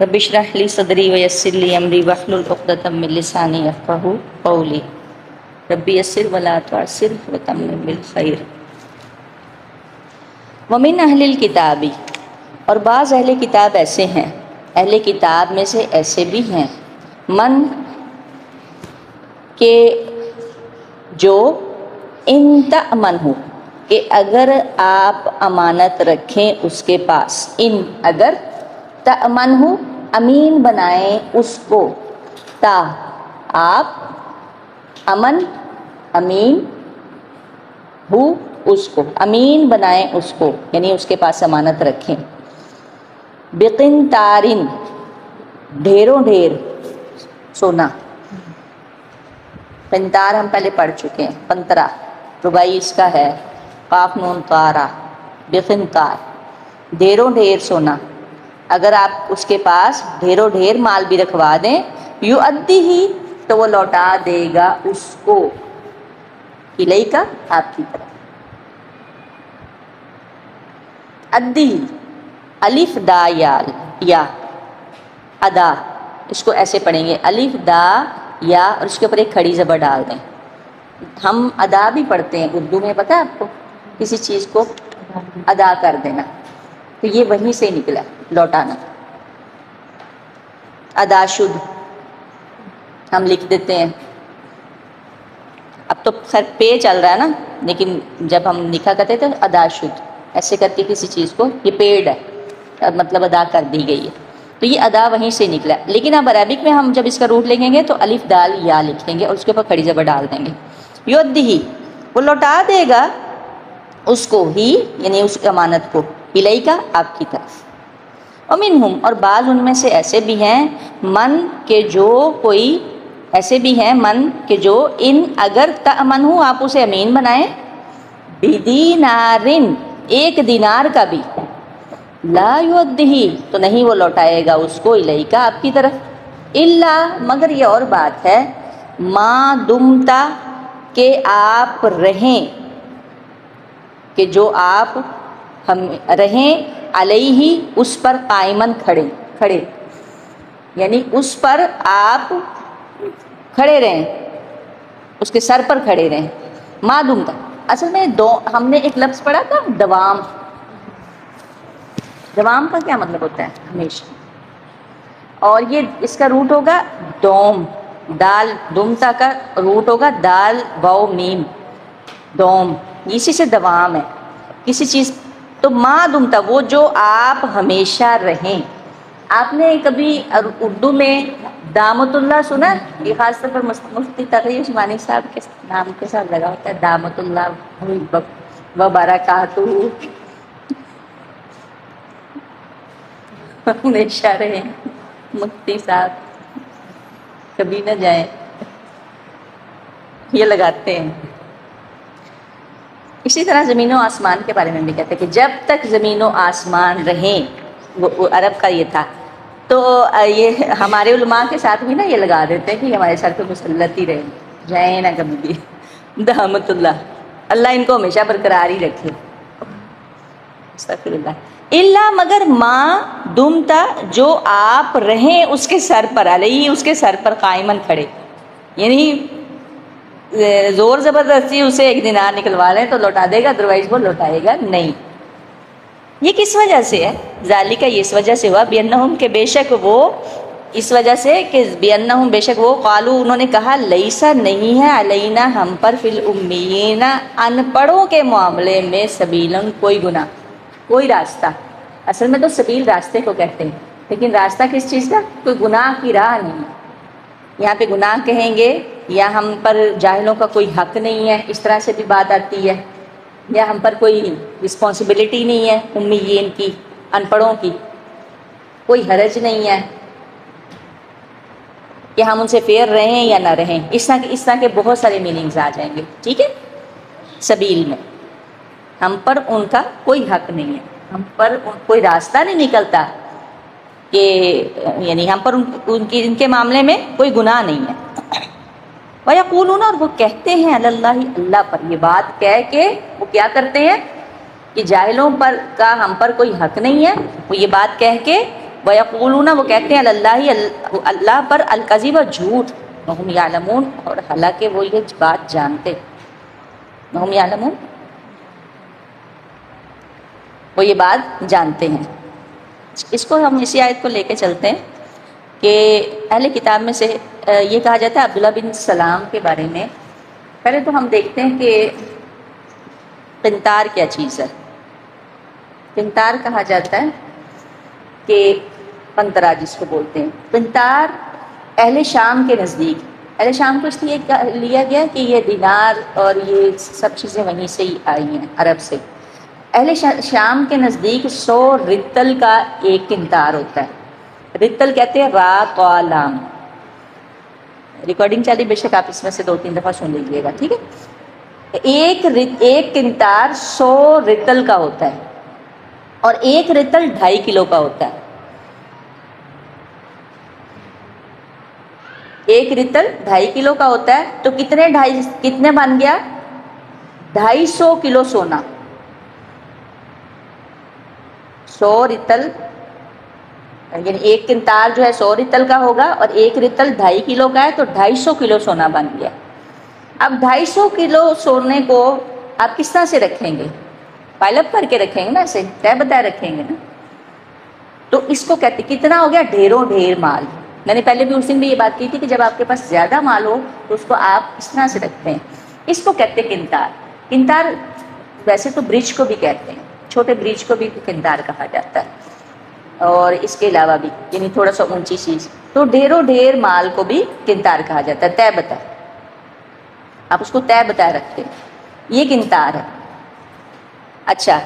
رب اشرح لی صدری ویسر لی امری واحلل عقدۃ من لسانی یفقہوا قولی رب یسر ولا تعسر وتمم بالخیر۔ ومن اہل الکتاب، اور بعض اہل کتاب ایسے ہیں، اہل کتاب میں سے ایسے بھی ہیں، من کہ جو ان تأمن ہو، کہ اگر آپ امانت رکھیں اس کے پاس، ان اگر تأمن ہو امین بنائیں اس کو، تا آپ امن امین ہو اس کو امین بنائیں اس کو، یعنی اس کے پاس امانت رکھیں، بقنطارن ڈھیروں ڈھیر سونا، قنطار ہم پہلے پڑھ چکے ہیں، قنطرہ رباعی اس کا ہے، قاف نون طارہ، بقنطار ڈھیروں ڈھیر سونا، اگر آپ اس کے پاس ڈھیروں ڈھیر مال بھی رکھوا دیں، یؤدی ہی تو وہ لوٹا دے گا اس کو، الیکا آپ کی طرف، ادی الف دا یا ادا، اس کو ایسے پڑھیں گے الف دا یا، اور اس کے اوپر ایک کھڑی زبر ڈال دیں۔ ہم ادا بھی پڑھتے ہیں اردو میں، پتہ ہے آپ کو، کسی چیز کو ادا کر دینا، تو یہ وہیں سے نکلا لوٹانا، ادا شد ہم لکھ دیتے ہیں، اب تو خیر پے چل رہا ہے نا، لیکن جب ہم لکھا کرتے تھے ادا شد، ایسے کر کے کسی چیز کو یہ پیڈ ہے، مطلب ادا کر دی گئی ہے، تو یہ ادا وہیں سے نکلا۔ لیکن اب عربک میں ہم جب اس کا روٹ لکھیں گے تو الف دال یا لکھیں گے اور اس کے اوپر کھڑی زبر ڈال دیں گے، یؤدی وہ لوٹا دے گا اس کو ہی، یعنی اس امانت کو، الیکا آپ کی طرف۔ ومنہم اور بعض ان میں سے ایسے بھی ہیں، من کہ جو کوئی ایسے بھی ہیں، من کہ جو ان اگر تأمن ہو آپ اسے امین بنائیں، بدینارن ایک دینار کا بھی، لا یؤدیہ تو نہیں وہ لوٹائے گا اس کو، الیکا آپ کی طرف، الا مگر یہ اور بات ہے، ما دمتا کہ آپ رہیں، کہ جو آپ ہم رہیں علیہ اس پر قائمن کھڑے، یعنی اس پر آپ کھڑے رہیں، اس کے سر پر کھڑے رہیں، ما دمتا، اصل میں ہم نے ایک لفظ پڑھا تھا دوام، دوام کا کیا مطلب ہوتا ہے؟ ہمیشہ، اور یہ اس کا روٹ ہوگا دوم، دال دمتا کا روٹ ہوگا دال واو میم، دوم، اسی سے دوام ہے کسی چیز، تو ما دمتا وہ جو آپ ہمیشہ رہیں۔ آپ نے کبھی اردو میں دامت اللہ سنا؟ یہ خاص طور پر مفتی تقی عثمانی صاحب کے نام کے ساتھ لگا ہوتا ہے، دامت اللہ وبرکاتہ، ہمیشہ رہیں مفتی صاحب، کبھی نہ جائیں، یہ لگاتے ہیں۔ اسی طرح زمین و آسمان کے بارے میں بھی کہتے ہیں کہ جب تک زمین و آسمان رہیں، وہ عرب کا یہ تھا، تو یہ ہمارے علماء کے ساتھ بھی نا یہ لگا دیتے ہیں کہ ہمارے سر پہ مسلط ہی رہیں، جائیں نہ کبھی بھی، دامت اللہ، اللہ ان کو ہمیشہ برقرار ہی رکھے، استغفر اللہ، الا مگر ما دمتا جو آپ رہیں اس کے سر پر، علیہ اس کے سر پر قائمن کھڑے، یعنی زور زبردستی اسے ایک دینار نکلوا لیں تو لوٹا دے گا، ادروائز وہ لوٹائے گا نہیں۔ یہ کس وجہ سے ہے؟ ذالک یہ اس وجہ سے ہوا، بینہم کہ بے شک وہ، اس وجہ سے کہ بینہم بے شک وہ، قالو انہوں نے کہا، لیسا نہیں ہے علینا ہم پر، فی الامیین ان پڑھوں کے معاملے میں، سبیلن کوئی گناہ، کوئی راستہ، اصل میں تو سبیل راستے کو کہتے ہیں، لیکن راستہ کس چیز کا؟ کوئی گناہ کی راہ نہیں، یہاں پہ گناہ کہیں گے، یا ہم پر جاہلوں کا کوئی حق نہیں ہے، اس طرح سے بھی بات آتی ہے، یا ہم پر کوئی رسپانسبلٹی نہیں ہے امیین کی، ان پڑھوں کی، کوئی حرج نہیں ہے کہ ہم ان سے فیئر رہیں یا نہ رہیں، اس طرح کے بہت سارے میننگز آ جائیں گے، ٹھیک ہے، سبیل میں ہم پر ان کا کوئی حق نہیں ہے، ہم پر کوئی راستہ نہیں نکلتا کہ یعنی ہم پر ان کے معاملے میں کوئی گناہ نہیں ہے۔ وَيَقُولُونَ اور وہ کہتے ہیں علی اللہ اللہ پر، یہ بات کہہ کے وہ کیا کرتے ہیں کہ جاہلوں پر کا ہم پر کوئی حق نہیں ہے، وہ یہ بات کہہ کے وَيَقُولُونَ وہ کہتے ہیں اللہ اللہ پر الکذب جھوٹ وَهُمْ يَعْلَمُونَ اور حالانکہ وہ یہ بات جانتے وَهُمْ يَعْلَمُونَ وہ یہ بات جانتے ہیں. اس کو ہم اسی آیت کو لے کے چلتے ہیں کہ اہل کتاب میں سے یہ کہا جاتا ہے عبداللہ بن سلام کے بارے میں. پہلے تو ہم دیکھتے ہیں کہ قنطار کیا چیز ہے. قنطار کہا جاتا ہے کہ قنطرہ جس کو بولتے ہیں. قنطار اہل شام کے نزدیک، اہل شام کو اس لیے لیا گیا کہ یہ دینار اور یہ سب چیزیں وہیں سے ہی آئی ہیں، عرب سے. اہل شام کے نزدیک 100 رتل کا ایک قنطار ہوتا ہے. رتل کہتے ہیں را قا لام. ریکارڈنگ چالی، بے شک آپ اس میں سے 2-3 دفعہ سن لیجیے گا، ٹھیک ہے. ایک قنطار 100 رتل کا ہوتا ہے اور ایک رتل 2.5 کلو کا ہوتا ہے. ایک رتل 2.5 کلو کا ہوتا ہے تو کتنے بن گیا؟ 250 کلو سونا. 100 رتل یعنی ایک قنطار جو ہے 100 رتل کا ہوگا اور ایک رتل 2.5 کلو کا ہے تو 250 کلو سونا بن گیا. اب 250 کلو سونے کو آپ کس طرح سے رکھیں گے؟ پائل اپ کر کے رکھیں گے نا، ایسے طے بتائے رکھیں گے نا. تو اس کو کہتے کتنا ہو گیا؟ ڈھیروں ڈھیر مال. میں نے پہلے بھی اس دن بھی یہ بات کی تھی کہ جب آپ کے پاس زیادہ مال ہو تو اس کو آپ اس طرح سے رکھتے ہیں. اس کو کہتے ہیں قنطار. قنطار ویسے تو برج کو بھی کہتے ہیں، چھوٹے برج کو بھی قنطار کہا جاتا ہے، اور اس کے علاوہ بھی یعنی تھوڑا سا اونچی چیز. تو ڈھیروں ڈھیر مال کو بھی قنطار کہا جاتا ہے، طے بتائے. آپ اس کو طے بتائے رکھتے ہیں، یہ قنطار ہے. اچھا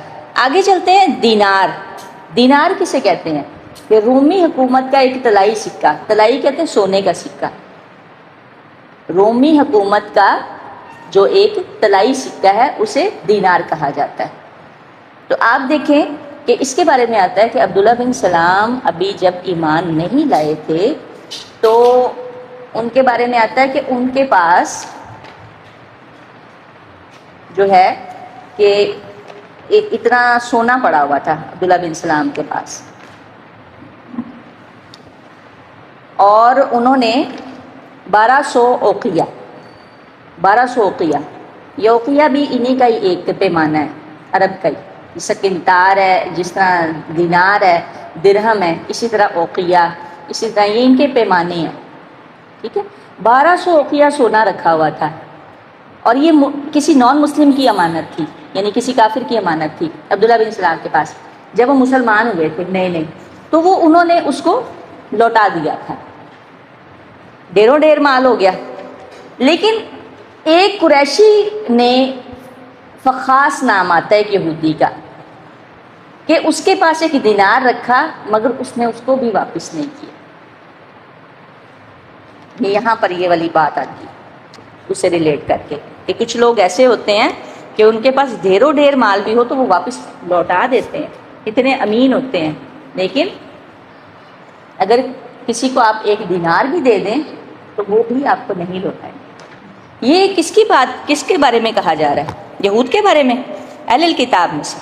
آگے چلتے ہیں. دینار. دینار کسے کہتے ہیں؟ کہ رومی حکومت کا ایک طلائی سکہ. طلائی کہتے ہیں سونے کا سکہ. رومی حکومت کا جو ایک طلائی سکہ ہے اسے دینار کہا جاتا ہے. تو آپ دیکھیں کہ اس کے بارے میں آتا ہے کہ عبداللہ بن سلام ابھی جب ایمان نہیں لائے تھے تو ان کے بارے میں آتا ہے کہ ان کے پاس جو ہے کہ اتنا سونا پڑا ہوا تھا عبداللہ بن سلام کے پاس، اور انہوں نے 1200 اوقیہ 1200 اوقیہ، یہ اوقیہ بھی انہی کا ہی ایک پیمانہ ہے عرب کا ہی. جس طرح قنطار ہے، جس طرح دینار ہے، درہم ہے، اسی طرح اوقیہ، اسی طرح یہ ان کے پیمانے ہیں. ٹھیک ہے. 1200 اوقیہ سونا رکھا ہوا تھا، اور یہ کسی نان مسلم کی امانت تھی، یعنی کسی کافر کی امانت تھی عبداللہ بن سلام کے پاس. جب وہ مسلمان ہوئے تھے نئے تو وہ انہوں نے اس کو لوٹا دیا تھا. ڈھیروں ڈھیر مال ہو گیا. لیکن ایک قریشی نے فخاص نام آتا ہے ایک یہودی کا، کہ اس کے پاس ایک دینار رکھا مگر اس نے اس کو بھی واپس نہیں کیا. یہاں پر یہ والی بات آتی اسے ریلیٹ کر کے کہ کچھ لوگ ایسے ہوتے ہیں کہ ان کے پاس ڈھیروں ڈھیر مال بھی ہو تو وہ واپس لوٹا دیتے ہیں، اتنے امین ہوتے ہیں. لیکن اگر کسی کو آپ ایک دینار بھی دے دیں تو وہ بھی آپ کو نہیں لوٹائیں. یہ کس کے بارے میں کہا جا رہا ہے؟ یہود کے بارے میں. اہل الکتاب میں سے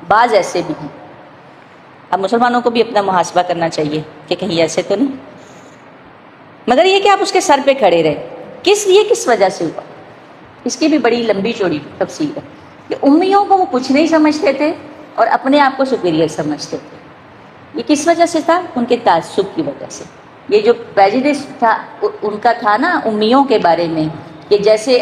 بعض ایسے بھی ہیں. اب مسلمانوں کو بھی اپنا محاسبہ کرنا چاہیے کہ کہیں ایسے تو نہیں. مگر یہ کہ آپ اس کے سر پہ کھڑے رہے. کس وجہ سے ہوا؟ اس کی بھی بڑی لمبی چوڑی تفصیل ہے کہ امیوں کو وہ کچھ نہیں سمجھتے تھے اور اپنے آپ کو سپیریئر سمجھتے تھے. یہ کس وجہ سے تھا؟ ان کے تعصب کی وجہ سے. یہ جو پریجوڈس تھا ان کا تھا نا امیوں کے بارے میں، کہ جیسے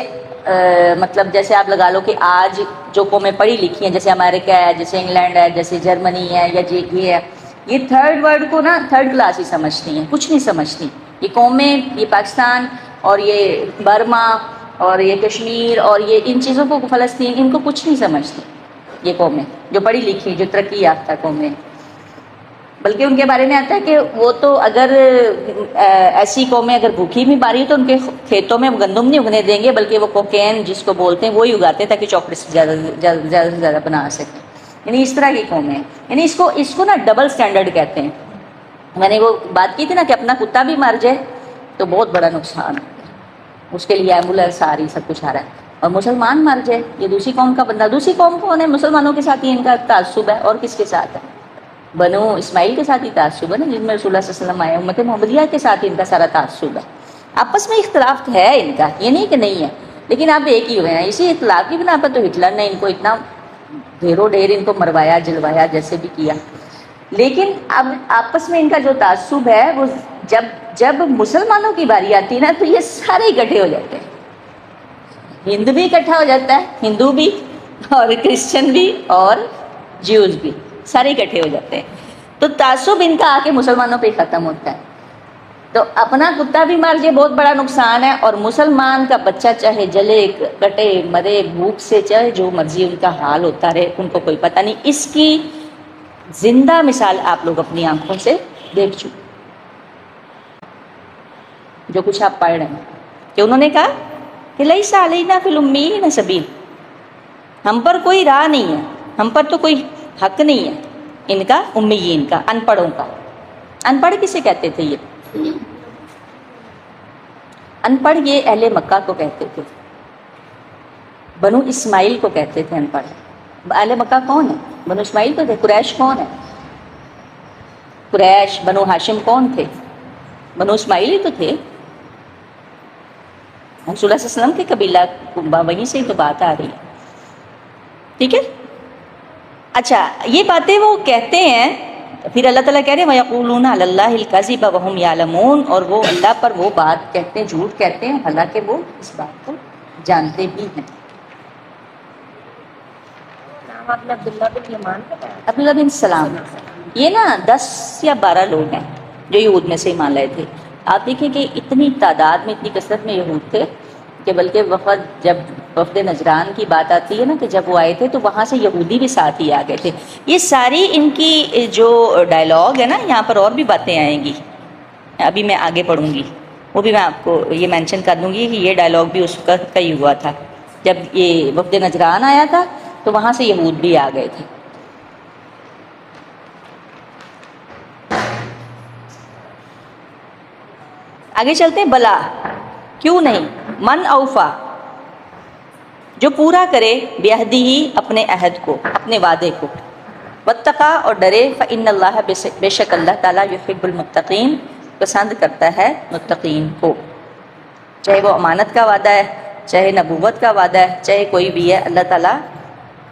مطلب جیسے آپ لگا لو کہ آج جو قومیں پڑھی لکھی ہیں، جیسے امریکہ ہے، جیسے انگلینڈ ہے، جیسے جرمنی ہے، یا یہ ہے، یہ تھرڈ ورلڈ کو نا تھرڈ کلاس ہی سمجھتی ہیں، کچھ نہیں سمجھتی. یہ قومیں، یہ پاکستان اور یہ برما اور یہ کشمیر اور یہ ان چیزوں کو، فلسطین، ان کو کچھ نہیں سمجھتی یہ قومیں جو پڑھی لکھی، جو ترقی یافتہ قومیں. بلکہ ان کے بارے میں آتا ہے کہ وہ تو اگر ایسی قومیں اگر بھوکی بھی ماری تو ان کے کھیتوں میں گندم نہیں اگنے دیں گے، بلکہ وہ کوکین جس کو بولتے ہیں وہی اگاتے ہیں تاکہ چاکلیٹ زیادہ سے زیادہ بنا سکیں. یعنی اس طرح کی قومیں ہیں. یعنی اس کو نا ڈبل سٹینڈرڈ کہتے ہیں. میں نے وہ بات کی تھی نا کہ اپنا کتا بھی مر جائے تو بہت بڑا نقصان ہے، اس کے لیے ایمبولینس آ رہی، سب کچھ آ رہا ہے. اور مسلمان مر جائے، یہ دوسری قوم کا بندہ، دوسری قوم کو انہیں مسلمانوں کے ساتھ ہی ان کا تعصب ہے، اور کس کے ساتھ ہے؟ بنو اسماعیل کے ساتھ ہی تعصب ہے نا، جن میں رسول اللہ صلی اللہ علیہ وسلم آئے، امت محمدیہ کے ساتھ ان کا سارا تعصب ہے۔ آپس میں اختلاف ہے ان کا، یہ نہیں کہ نہیں ہے، لیکن آپ ایک ہی ہوئے ہیں۔ اسی اختلاف کی بنا پر تو ہٹلر نے ان کو اتنا ڈھیروں ڈھیر ان کو مروایا جلوایا جیسے بھی کیا، لیکن اب آپس میں ان کا جو تعصب ہے وہ جب مسلمانوں کی باری آتی ہے نا تو یہ سارے اکٹھے ہو جاتے ہیں۔ ہند بھی اکٹھا ہو جاتا ہے، ہندو بھی اور کرسچن بھی اور جیوز بھی، سارے اکٹھے ہو جاتے ہیں۔ تو تعصب ان کا آ کے مسلمانوں پہ ختم ہوتا ہے۔ تو اپنا کتا بھی مر جائے بہت بڑا نقصان ہے، اور مسلمان کا بچہ چاہے جلے کٹے مرے بھوک سے، چاہے جو مرضی ان کا حال ہوتا رہے، ان کو کوئی پتہ نہیں۔ اس کی زندہ مثال آپ لوگ اپنی آنکھوں سے دیکھ چکے، جو کچھ آپ پڑھ رہے ہیں کہ انہوں نے کہا کہ لیس علینا فی الامیین سبیل، ہم پر کوئی راہ نہیں ہے، ہم پر تو کوئی حق نہیں ہے ان کا، امیین کا، ان پڑھوں کا۔ ان پڑھ کسے کہتے تھے؟ یہ ان پڑھ یہ اہل مکہ کو کہتے تھے، بنو اسماعیل کو کہتے تھے ان پڑھ۔ اہل مکہ کون ہے؟ بنو اسماعیل تو تھے۔ قریش کون ہے؟ قریش بنو ہاشم کون تھے؟ بنو اسماعیل ہی تو تھے۔ رسول اللہ صلی اللہ علیہ وسلم کے قبیلہ وہیں سے ہی تو بات آ رہی ہے، ٹھیک ہے؟ اچھا، یہ باتیں وہ کہتے ہیں، پھر اللہ تعالیٰ کہہ رہے ہیں وَيَقُولُونَ عَلَى اللَّهِ الْكَذِبَ وَهُمْ يَعْلَمُونَ، اور وہ اللہ پر وہ بات کہتے ہیں، جھوٹ کہتے ہیں، حالانکہ وہ اس بات کو جانتے بھی ہیں۔ عبداللہ بن سلام، یہ نا 10 یا 12 لوگ ہیں جو یہود میں سے ایمان لائے تھے۔ آپ دیکھیں کہ اتنی تعداد میں، اتنی کثرت میں یہود تھے کہ بلکہ جب وفد نجران کی بات آتی ہے نا کہ جب وہ آئے تھے تو وہاں سے یہودی بھی ساتھ ہی آ گئے تھے۔ یہ ساری ان کی جو ڈائلاگ ہے نا، یہاں پر اور بھی باتیں آئیں گی، ابھی میں آگے پڑھوں گی، وہ بھی میں آپ کو یہ مینشن کر دوں گی کہ یہ ڈائلاگ بھی اس وقت کا ہی ہوا تھا جب یہ وفد نجران آیا تھا تو وہاں سے یہود بھی آ گئے تھے۔ آگے چلتے ہیں۔ بلا، کیوں نہیں، من اوفا، جو پورا کرے، بعہدہ، اپنے عہد کو، اپنے وعدے کو، واتقا، اور ڈرے، فإن اللہ، بے شک اللہ تعالیٰ، یحب المتقین، پسند کرتا ہے متقین کو۔ چاہے وہ امانت کا وعدہ ہے، چاہے نبوت کا وعدہ ہے، چاہے کوئی بھی ہے، اللہ تعالیٰ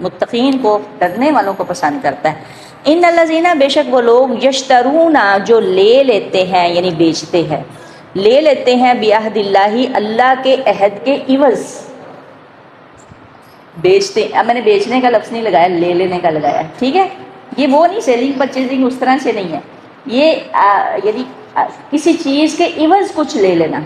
متقین کو، ڈرنے والوں کو پسند کرتا ہے۔ ان الذین، بے شک وہ لوگ، یشترون، جو لے لیتے ہیں یعنی بیچتے ہیں، لے لیتے ہیں، بعہد اللہ، اللہ کے عہد کے عوض، بیچتے۔ اب میں نے بیچنے کا لفظ نہیں لگایا، لے لینے کا لگایا، ٹھیک ہے؟ یہ وہ نہیں، سیلنگ پرچیزنگ اس طرح سے نہیں ہے، یہ یعنی کسی چیز کے عوض کچھ لے لینا۔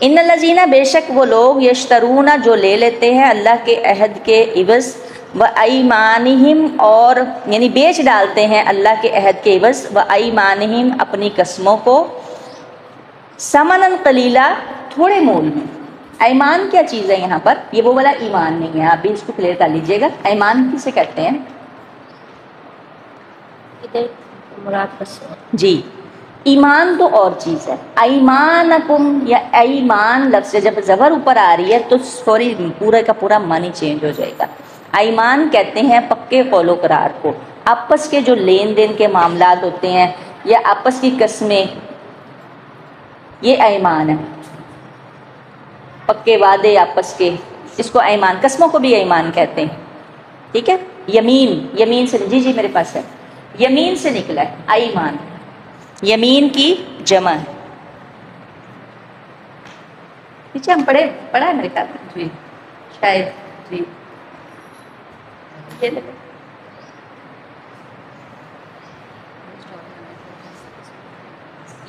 ان الذین، بے شک وہ لوگ، یشترون، جو لے لیتے ہیں اللہ کے عہد کے عوض، وایمانہم، اور یعنی بیچ ڈالتے ہیں اللہ کے عہد کے عوض، وایمانہم، اپنی قسموں کو، ثمناً قلیلا، تھوڑے مول میں۔ ایمان کیا چیز ہے یہاں پر؟ یہ وہ والا ایمان نہیں ہے، آپ بھی اس کو کلیئر کر لیجئے گا۔ ایمان کسے کہتے ہیں؟ جی، ایمان تو اور چیز ہے۔ ایمانکم یا ایمان لفظ جب زبر اوپر آ رہی ہے تو فوری پورا کا پورا معنی چینج ہو جائے گا۔ ایمان کہتے ہیں پکے قول و قرار کو، آپس کے جو لین دین کے معاملات ہوتے ہیں یا آپس کی قسمیں، یہ ایمان ہے، پکے وعدے آپس کے، اس کو ایمان، قسموں کو بھی ایمان کہتے ہیں، ٹھیک ہے؟ یمین، یمین سے، جی میرے پاس ہے، یمین سے نکلا ہے ایمان، یمین کی جمع ہے۔ پیچھے ہم پڑھا ہے میرے خیال میں، جی شاید، جی یہ دیکھیں،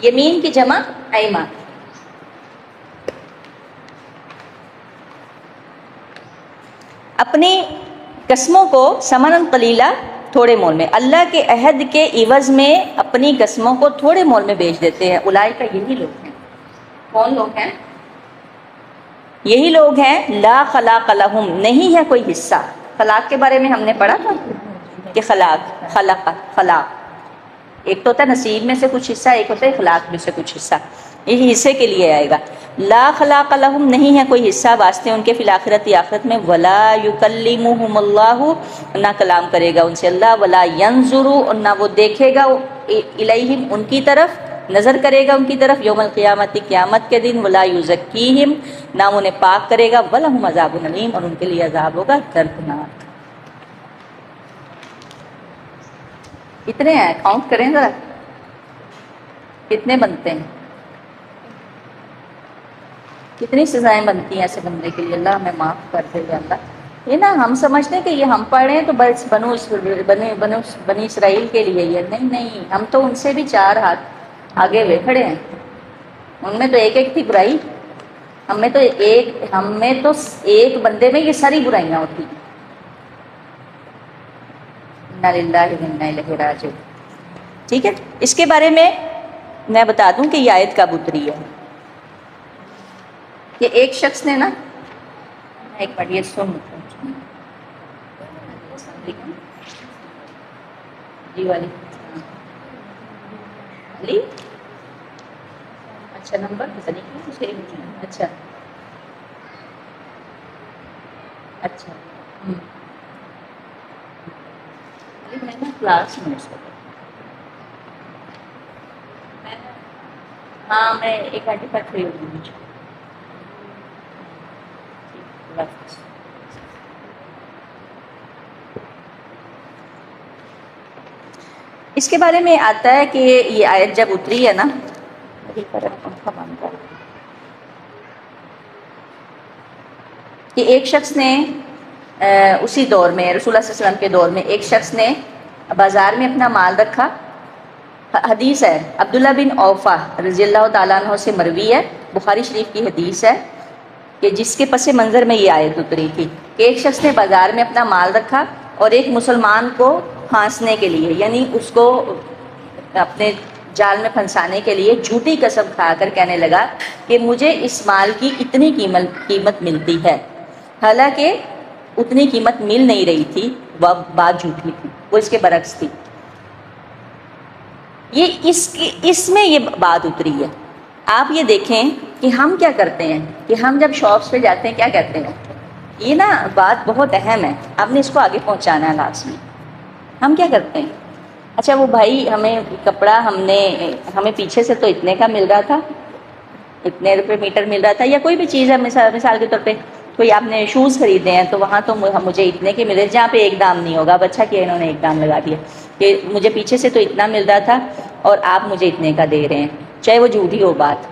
یمین کی جمع ایمان۔ اپنی قسموں کو ثمناً قلیلا، تھوڑے مول میں، اللہ کے عہد کے عوض میں اپنی قسموں کو تھوڑے مول میں بیچ دیتے ہیں۔ اولئک، یہی لوگ ہیں۔ کون لوگ ہیں؟ یہی لوگ ہیں، لا خلاق لہم، نہیں ہے کوئی حصہ۔ خلاق کے بارے میں ہم نے پڑھا تھا کہ خلاق، ایک تو ہوتا ہے نصیب میں سے کچھ حصہ، ایک ہوتا ہے اخلاق میں سے کچھ حصہ۔ یہ حصے کے لیے آئے گا. لا خلاق لہم نہیں ہے کوئی حصہ واسطے ان کے فی الآخرت آخرت میں. ولا یکلمہم اللہ نہ کلام کرے گا ان سے اللہ. ولا ینظر اور نہ وہ دیکھے گا الیہم ان کی طرف، نظر کرے گا ان کی طرف یوم القیامت قیامت کے دن. ولا یزکیہم نہ انہیں پاک کرے گا. ولہم عذاب علیم اور ان کے لیے عذاب ہوگا دردناک. کتنے ہیں کاؤنٹ کریں ذرا کتنے بنتے ہیں، کتنی سزائیں بنتی ہیں ایسے بندے کے لیے. اللہ ہمیں معاف کر دے گا. اللہ یہ نا ہم سمجھتے ہیں کہ یہ ہم پڑھ رہے ہیں تو بس بنی اسرائیل کے لیے یہ نہیں، ہم تو ان سے بھی 4 ہاتھ آگے ہوئے کھڑے ہیں. ان میں تو ایک تھی برائی، ہم میں تو ایک بندے میں یہ ساری برائیاں ہوتی. انا للہ و انا الیہ راجعون. ٹھیک ہے، اس کے بارے میں میں بتا دوں کہ یہ آیت کب اتری ہے. کہ ایک شخص نے نا ایک منٹ یہ سن جی والی علی اچھا نمبر اچھا اچھا میں نا کلاس میں ہاں میں 1 گھنٹے تک فری ہوں گی. اس کے بارے میں آتا ہے کہ یہ آیت جب اتری ہے نا کہ ایک شخص نے اسی دور میں رسول اللہ صلی اللہ علیہ وسلم کے دور میں ایک شخص نے بازار میں اپنا مال رکھا. حدیث ہے عبداللہ بن اوفا رضی اللہ تعالیٰ عنہ سے مروی ہے، بخاری شریف کی حدیث ہے کہ جس کے پس منظر میں یہ آیت اتری تھی کہ ایک شخص نے بازار میں اپنا مال رکھا اور ایک مسلمان کو پھانسنے کے لیے یعنی اس کو اپنے جال میں پھنسانے کے لیے جھوٹی قسم کھا کر کہنے لگا کہ مجھے اس مال کی اتنی قیمت ملتی ہے، حالانکہ اتنی قیمت مل نہیں رہی تھی، وہ بات جھوٹی تھی، وہ اس کے برعکس تھی. یہ اس میں یہ بات اتری ہے. آپ یہ دیکھیں کہ ہم کیا کرتے ہیں کہ ہم جب شاپس پہ جاتے ہیں کیا کہتے ہیں، یہ نا بات بہت اہم ہے، آپ نے اس کو آگے پہنچانا ہے لازمی. ہم کیا کرتے ہیں، اچھا وہ بھائی ہمیں کپڑا ہمیں پیچھے سے تو اتنے کا مل رہا تھا، اتنے روپے میٹر مل رہا تھا، یا کوئی بھی چیز ہے مثال کے طور پہ کوئی آپ نے شوز خریدے ہیں تو وہاں تو مجھے اتنے کے ملے جہاں پہ ایک دام نہیں ہوگا. اب اچھا کیا انہوں نے ایک دام لگا دیا کہ مجھے پیچھے سے تو اتنا مل رہا تھا اور آپ مجھے اتنے کا دے رہے ہیں، چاہے وہ جھوٹی ہو بات.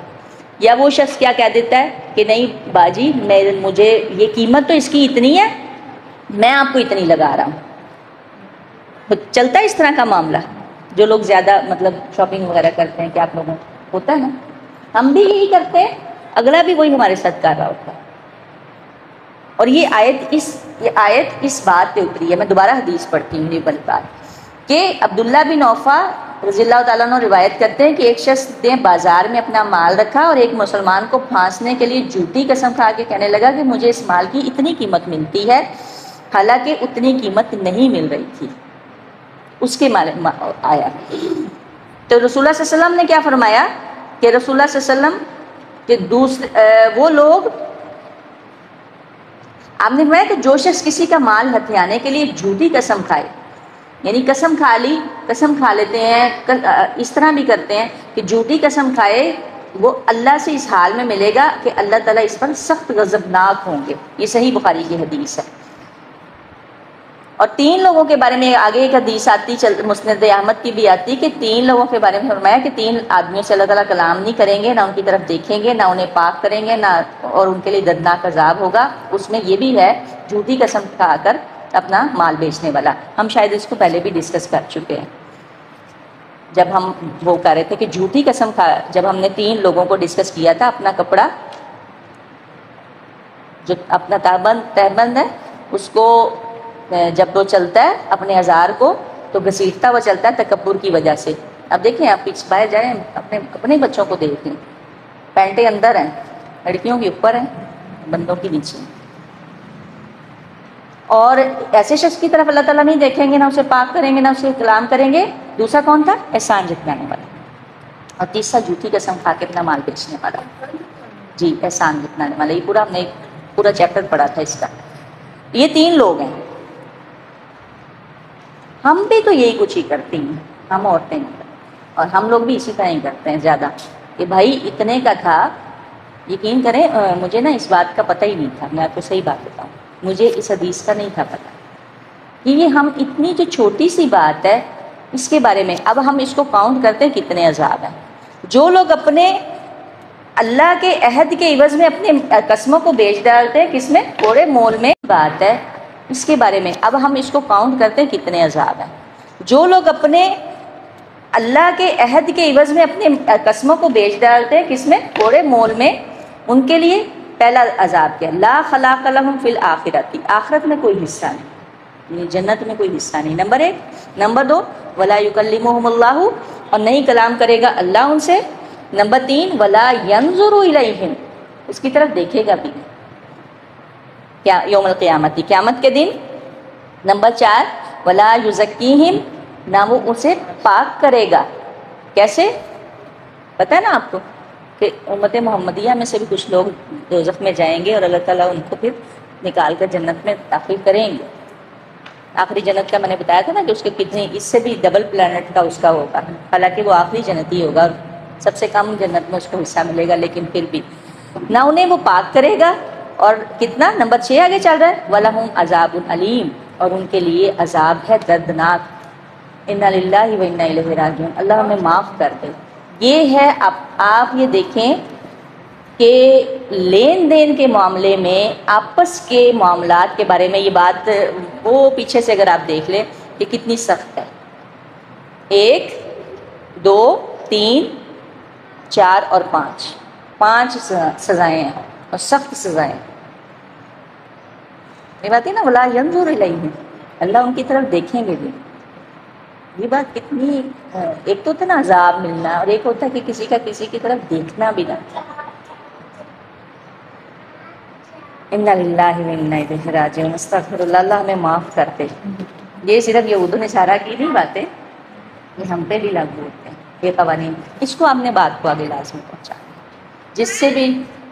یا وہ شخص کیا کہہ دیتا ہے کہ نہیں باجی مجھے یہ قیمت تو اس کی اتنی ہے، میں آپ کو اتنی لگا رہا ہوں. چلتا ہے اس طرح کا معاملہ جو لوگ زیادہ مطلب شاپنگ وغیرہ کرتے ہیں کہ آپ لوگوں ہوتا ہے نا، ہم بھی یہی کرتے ہیں، اگلا بھی وہی ہمارے ساتھ کر رہا ہوتا ہے. اور یہ آیت اس بات پہ اتری ہے. میں دوبارہ حدیث پڑھتی ہوں یہ والی بات کہ عبداللہ بن اوفا رضی اللہ تعالیٰ عنہ روایت کرتے ہیں کہ ایک شخص نے بازار میں اپنا مال رکھا اور ایک مسلمان کو پھانسنے کے لیے جھوٹی قسم کھا کے کہنے لگا کہ مجھے اس مال کی اتنی قیمت ملتی ہے، حالانکہ اتنی قیمت نہیں مل رہی تھی. اس کے آیا تو رسول اللہ صلی اللہ علیہ وسلم نے کیا فرمایا کہ رسول اللہ صلی اللہ علیہ وسلم کہ وہ لوگ آپ نے فرمایا کہ جو شخص کسی کا مال ہتھیانے کے لیے جھوٹی قسم کھائے، یعنی قسم کھا لیتے ہیں، اس طرح بھی کرتے ہیں کہ جھوٹی قسم کھائے، وہ اللہ سے اس حال میں ملے گا کہ اللہ تعالیٰ اس پر سخت غضبناک ہوں گے. یہ صحیح بخاری کی حدیث ہے. اور 3 لوگوں کے بارے میں آگے ایک حدیث آتی مسند احمد کی بھی آتی کہ 3 لوگوں کے بارے میں فرمایا کہ 3 آدمیوں سے اللہ تعالیٰ کلام نہیں کریں گے، نہ ان کی طرف دیکھیں گے، نہ انہیں پاک کریں گے، نہ اور ان کے لیے دردناک عذاب ہوگا. اس میں یہ بھی ہے جھوٹی قسم کھا کر اپنا مال بیچنے والا. ہم شاید اس کو پہلے بھی ڈسکس کر چکے ہیں جب ہم وہ کر رہے تھے کہ جھوٹی قسم کھا، جب ہم نے 3 لوگوں کو ڈسکس کیا تھا. اپنا کپڑا جو اپنا تہبند ہے اس کو جب وہ چلتا ہے اپنے ہزار کو تو گھسیٹتا ہوا چلتا ہے تکبر کی وجہ سے. اب دیکھیں آپ پیچھے باہر جائیں اپنے بچوں کو دیکھیں، پینٹیں اندر ہیں، لڑکیوں کے اوپر ہیں، بندوں کی نیچے. اور ایسے شخص کی طرف اللہ تعالیٰ نہیں دیکھیں گے، نہ اسے پاک کریں گے، نہ اسے کلام کریں گے. دوسرا کون تھا؟ احسان جتلانے والا. اور تیسرا جھوٹی قسم کھا کے اپنا مال بیچنے والا، جی احسان جتلانے والا. یہ پورا ہم نے پورا چیپٹر پڑھا تھا اس کا. یہ 3 لوگ ہیں. ہم بھی تو یہی کچھ ہی کرتی ہیں، ہم عورتیں نہیں کرتے، اور ہم لوگ بھی اسی طرح ہی کرتے ہیں زیادہ. کہ بھائی اتنے کا تھا، یقین کریں مجھے نا اس بات کا پتہ ہی نہیں تھا، میں آپ کو صحیح بات بتاؤں، مجھے اس حدیث کا نہیں تھا پتہ کہ یہ ہم اتنی جو چھوٹی سی بات ہے اس کے بارے میں اب ہم اس کو کاؤنٹ کرتے ہیں کتنے عذاب ہیں. جو لوگ اپنے اللہ کے عہد کے عوض میں اپنے قسموں کو بیچ ڈالتے ہیں، کس میں؟ تھوڑے مول میں بات ہے اس کے بارے میں اب ہم اس کو کاؤنٹ کرتے ہیں کتنے عذاب ہیں. جو لوگ اپنے اللہ کے عہد کے عوض میں اپنے قسموں کو بیچ ڈالتے ہیں، کس میں؟ تھوڑے مول میں، ان کے لیے پہلا عذاب کیا؟ لا خلاق لہم فی الآخرۃ، آخرت میں کوئی حصہ نہیں، جنت میں کوئی حصہ نہیں. نمبر 1. نمبر 2 ولا یکلمہم اللہ، اور نہیں کلام کرے گا اللہ ان سے. نمبر 3 ولا ینظر الیہم، اس کی طرف دیکھے گا بھی کیا یوم القیامت، قیامت کے دن. نمبر 4 ولا یزکیہم، نہ وہ اسے پاک کرے گا. کیسے؟ پتہ ہے نا آپ کو کہ امت محمدیہ میں سے بھی کچھ لوگ دوزخ میں جائیں گے اور اللہ تعالیٰ ان کو پھر نکال کر جنت میں داخل کریں گے. آخری جنت کا میں نے بتایا تھا نا کہ اس کے کتنے، اس سے بھی ڈبل پلانٹ کا اس کا ہوگا، حالانکہ وہ آخری جنتی ہوگا، سب سے کم جنت میں اس کو حصہ ملے گا، لیکن پھر بھی نہ انہیں وہ پاک کرے گا. اور کتنا؟ نمبر 6 آگے چل رہا ہے وَلَهُمْ عَذَابٌ علیم، اور ان کے لیے عذاب ہے دردناک. اِنَّا لِلَّهِ وَإِنَّا إِلَيْهِ رَاجِعُونَ، اللہ ہمیں معاف کر دے. یہ ہے آپ یہ دیکھیں کہ لین دین کے معاملے میں، آپس کے معاملات کے بارے میں یہ بات وہ پیچھے سے اگر آپ دیکھ لیں کہ کتنی سخت ہے. 1 2 3 4 اور 5 سزائیں ہیں اور سخت سزائیں. یہ بات ہے نا ولا ینظر الیہم، اللہ ان کی طرف دیکھیں گے بھی. یہ بات کتنی، ایک تو ہوتا ہے نا عذاب ملنا، اور ایک ہوتا ہے کہ کسی کا کسی کی طرف دیکھنا بھی نہ. انا للہ و انا الیہ راجعون. استغفر اللہ، اللہ ہمیں معاف کر دے. یہ صرف یہود و نصارہ کی نہیں باتیں، یہ ہم پہ بھی لاگو ہوتے ہیں یہ قوانین. اس کو آپ نے بات کو آگے لازمی پہنچا، جس سے بھی